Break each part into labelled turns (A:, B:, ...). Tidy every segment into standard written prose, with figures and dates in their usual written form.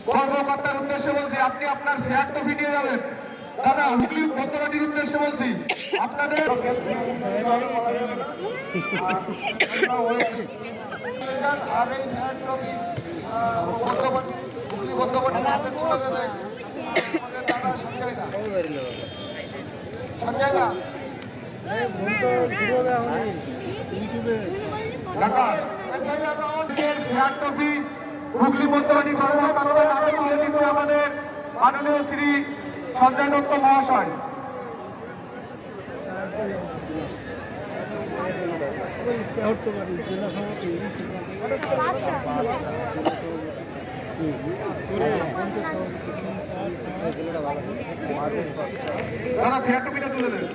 A: কর্মকর্তার উদ্দেশ্যে বলছি, আপনি আপনার ফেয়ার ট্রফি নিয়ে যাবেন। দাদা, হুগলি বন্দরটির উদ্দেশ্যে বলছি, আপনাদের আর এই ফেয়ার ট্রফি হুগলি বন্দরটির হাতে তুলে দেবেন আমাদের দাদা সঞ্জয় দা। সঞ্জয় দা, ফেয়ার ট্রফি হুগলি বন্দরটি কর্মকর্তাদের হাতে তুলে দিচ্ছে আমাদের মাননীয় শ্রী সঞ্জয় দত্ত মহাশয়। দাদা ফেয়ার ট্রফিটা তুলে দেন।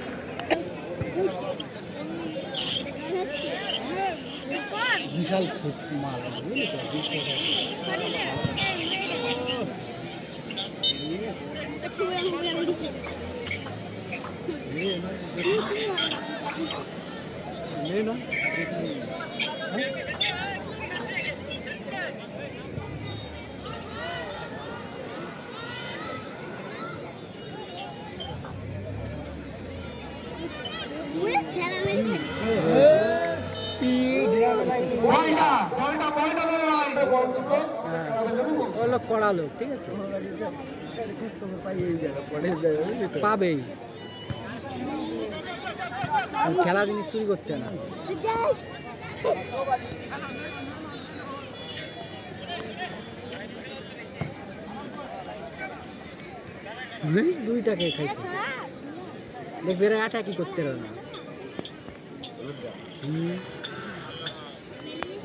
B: বিশাল মাল বুঝলি তো কড়ালো ঠিক আছে পাবেই খেলা জিনিস চুরি করতে না দুইটাকে খাইছে দেখবে এরা আটা কি করতে পারে না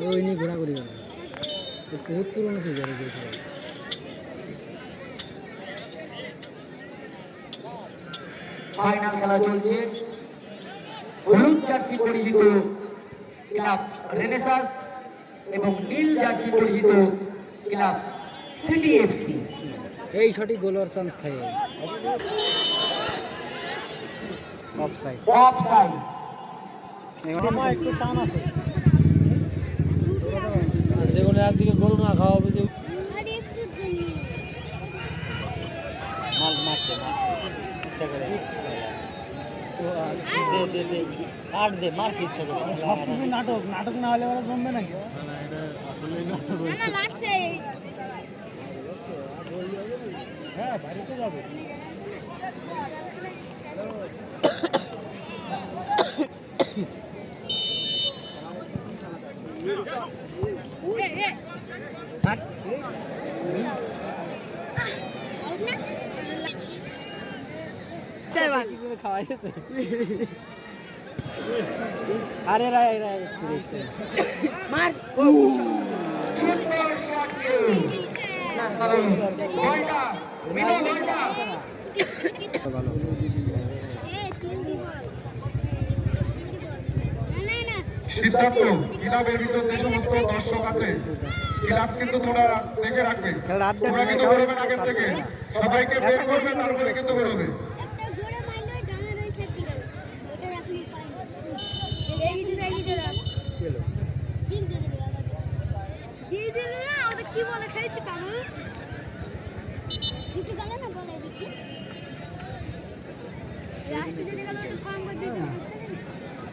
B: ওই নিয়ে ঘোরাঘুরি করে বহুত পুরনো হয়ে যাবে যে খেলা
C: ফাইনাল খেলা চলছে হলুদ জার্সি পরিহিত ক্লাব রেনেসাস এবং নীল জার্সি পরিহিত ক্লাব সিটি এফসি।
B: এই সঠিক গোলার চান্স থাকে অফসাইড
C: অফসাইড
B: একটু টান আছে যেগুলো একদিকে গোল না খাওয়া হবে যে মারছে ইচ্ছা করে নাটক না হলে ওরা জমবে নাকি হ্যাঁ বাড়িতে যাবে আরে মার
A: সিদ্ধার্থ, ক্লাবের ভিতর যে সমস্ত দর্শক আছে ক্লাব কিন্তু তোমরা দেখে রাখবে, তোমরা কিন্তু বেরোবেন আগের থেকে, সবাইকে বের করবে তারপরে কিন্তু বেরোবে।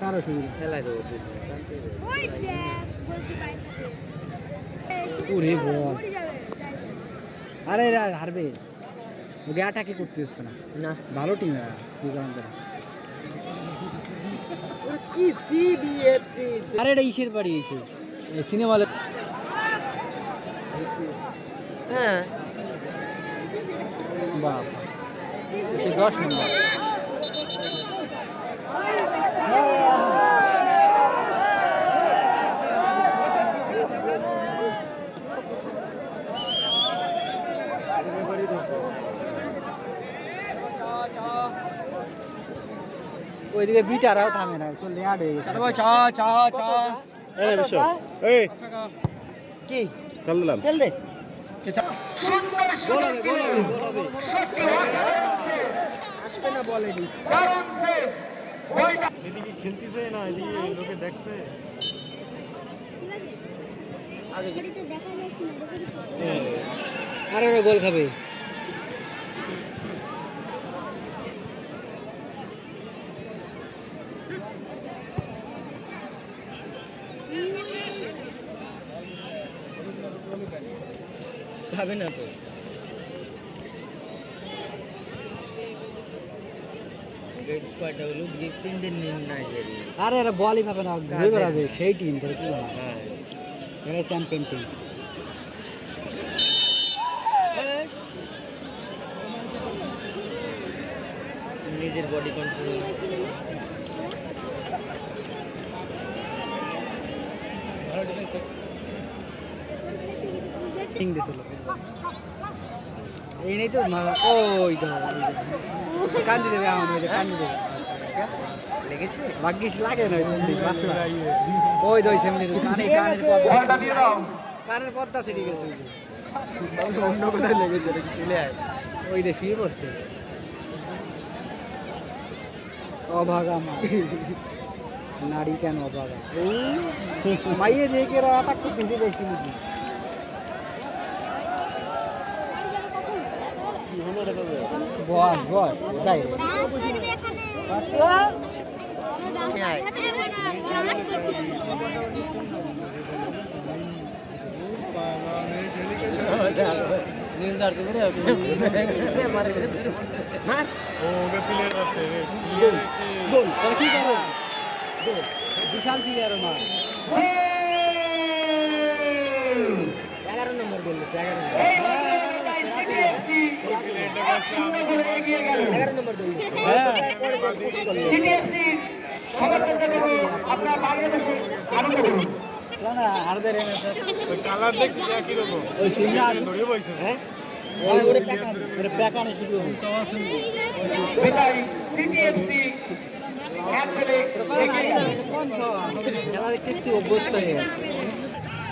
B: কারো সুবিধা খেলায় দেবো আরে হারবে ওকে আটাকে করতে হচ্ছে না না ভালো টিম কি সিডিএফসি আরে এটা ইসের বাড়ি এসে সিনেমা হলে হ্যাঁ বাবা সে 10 নম্বর ওইদিকে বিটারাও থামে না চলে আট হয়ে গেছে চা চা চা এই বসো এই কি খেল দিলাম খেল দে আসবে না বলেনি এদিকে খেলতেছে না এদিকে লোকে দেখবে আগে দেখা যাচ্ছে না আরে ওরা গোল খাবে। খাবে না তো। আরে এরা বলই পাবে না, ঘুরে বেড়াবে সেই টিম তোর কি বলা? এরা চ্যাম্পিয়ন টিম। নিজের বডি কন্ট্রোল। এই নেই তো ওই তো কান্দি দেবে আমার কান্দি দেবে লেগেছে ভাগ্যিস লাগে না ওই দই সেমনি কানের পর্দা ছিঁড়ে গেছে অন্য কোথায় লেগেছে চলে আয় ওই রে শুয়ে পড়ছে অভাগা মা নারী কেন অভাগা মাইয়ে দেখে এরা আটাক করতেছে বেশি নাকি বস বস তাই বিশাল প্লেয়ার মা 11 নম্বর বলছে 11 নম্বর অবস্থা হয়ে গেছে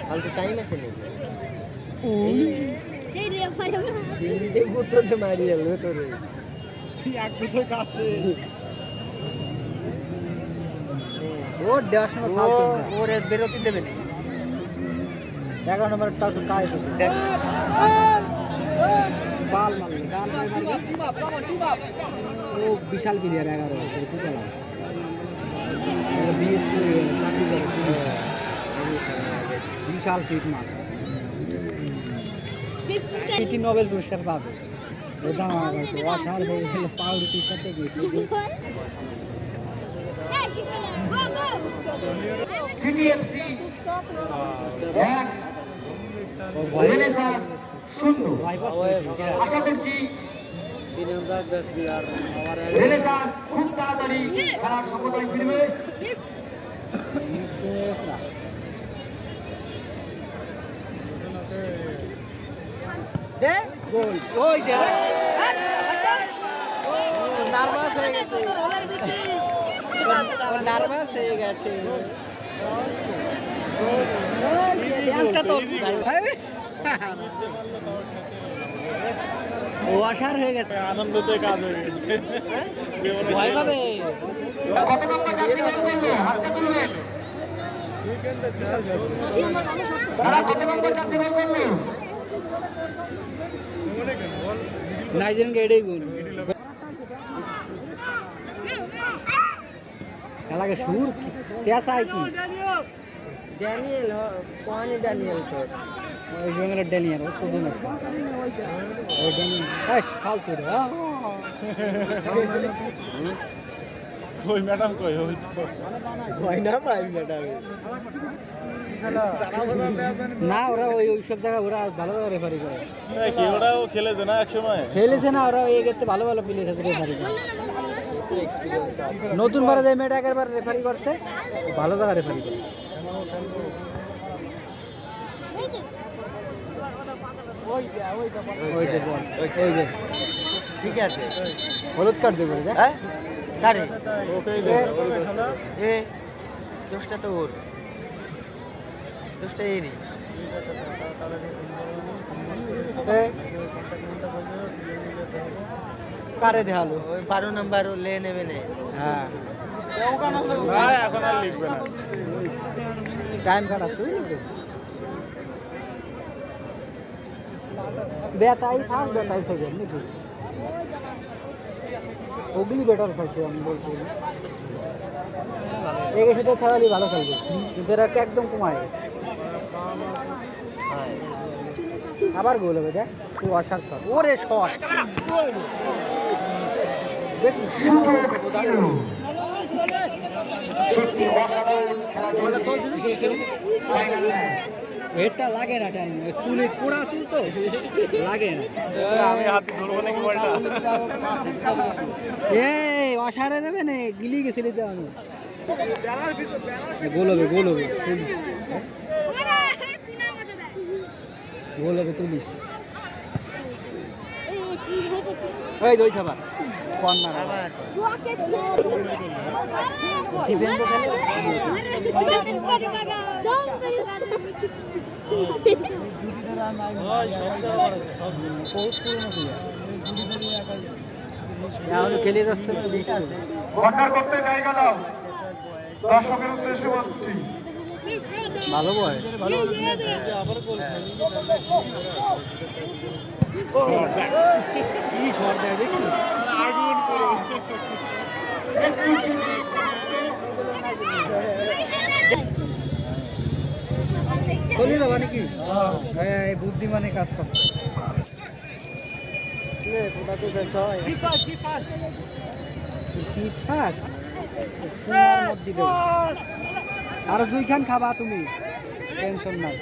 B: কালকে টাইম আছে নাকি সিন্দে গুতোতে মারি এলো তোরে এক দুটো কাছে ও 10 নম্বর ফালতু ওরে বেরোতে দেবে না 11 নম্বর টাক কাজ আছে বাল মারলে গাল মারলে ও বিশাল প্লেয়ার 11 কি বলা বিশাল ফিট মার এটি নোবেল পুরস্কার পাবে অসার হয়ে গেল পাউরুটির সাথে
C: আশা করছি খুব তাড়াতাড়ি খেলার সমতায় ফিরবে
B: নার্ভাস হয়ে গেছে ও আসার হয়ে গেছে
D: আনন্দতে কাজ হয়ে গেছে
B: ভয় পাবে নাইজেরিয়ান এটাই গুণ খেলাকে সুর শেষ হয় কি ড্যানিয়েল কোয়ানি ড্যানিয়েল তো ওই জঙ্গলের ড্যানিয়েল ও তো দিন আছে ওই ড্যানিয়েল এস ফালতু রে
D: ওই ম্যাডাম কই ওই তো
B: ভয় না পাই ম্যাডাম না ওরা ওই সব জায়গায় ওরা ভালো ভালো রেফারি করে
D: কি ওরাও খেলেছে না একসময়
B: খেলেছে না ওরা এই ক্ষেত্রে ভালো ভালো প্লেয়ার আছে রেফারি করে নতুন বারে যে মেয়েটা একবার রেফারি করছে ভালো জায়গা রেফারি করে ঠিক আছে হলুদ কার্ড দেবে হ্যাঁ কারে এ দোষটা তো ওর দোষটা এরই কারে দেখালো ওই 12 নাম্বার লে নেবে না হ্যাঁ
D: এখন আর লিখবে না
B: টাইম কাটা তুই বেতাই থাক বেতাই থেকে নাকি ওগুলি বেটার থাকছে আমি বলছি একে সাথে খেলালি ভালো খেলবে কিন্তু এরা একদম কমায় আবার গোল হবে দেখ তুই অসার শট ওরে শট দেখ এটা লাগে না টাইম চুলে কোড়া চুল তো লাগে না
D: আমি হাতে ধরবো নাকি বলটা
B: এই অসারে দেবে না গিলি গেছিল তো আমি গোল হবে গোল হবে তুলিস এই দুই খাবার কর্নার আবার ডিফেন্স খেলে যাচ্ছে
A: কর্নার করতে জায়গা দাও দর্শকের উদ্দেশ্যে বলছি
B: ভালো বয়স কি শট দেয় দেখছি চলে যাবা নাকি হ্যাঁ বুদ্ধিমানে কাজ করছে আরো দুইখান খাবা তুমি টেনশন নাই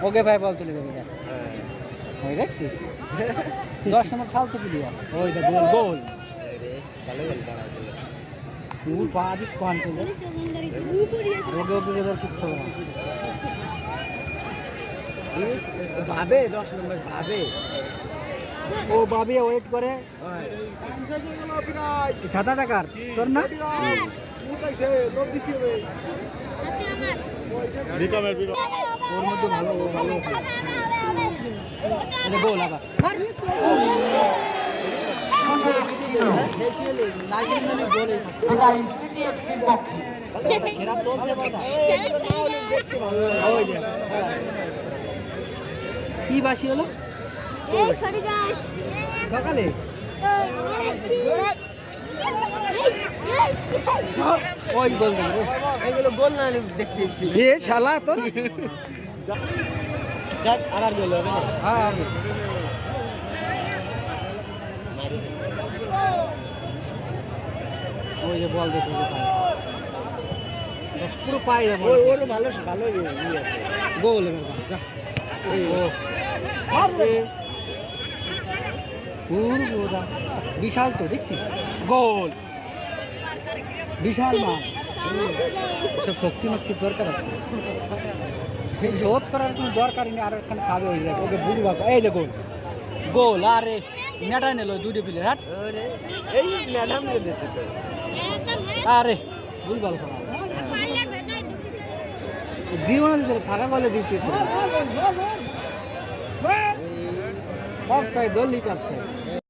B: ওকে ভাই বল চলে যাবে ওই দেখছিস 10 নম্বর ফালতু প্লেয়ার ওই দা গোল গোল তুই পাদিস কোন ছিল ওকে ওকে এবার কিছু হবে না ভাবে 10 নম্বর ভাবে ও ভাবে ওয়েট করে 7 টাকার তোর না
D: বিকামের বিকাম
B: ওর মধ্যে ভালো ভালো এটা গোল আবার কি বাসি হলো সকালে ওই গোল এগুলো গোল না দেখতে শালা তোর দেখ আবার গোল হবে না হ্যাঁ ওই যে বল দেখো পুরো পাই যাবো ওর ভালো ভালো গোল বিশাল তো দেখছিস গোল বিশাল মাছ সব শক্তি মক্তির দরকার আছে রোধ করার কোনো দরকারই নেই আর একখানে খাবে হয়ে যাবে ওকে বুঝবা এই যে গোল গোল আরে নেটাই নিল দুটো প্লেয়ার হাট এই ম্যাডাম দিয়েছে তো আরে ভুলভাল খাওয়া দিও না দিতে ফাঁকা বলে দিতে অফ সাইড দল লিট অফ সাইড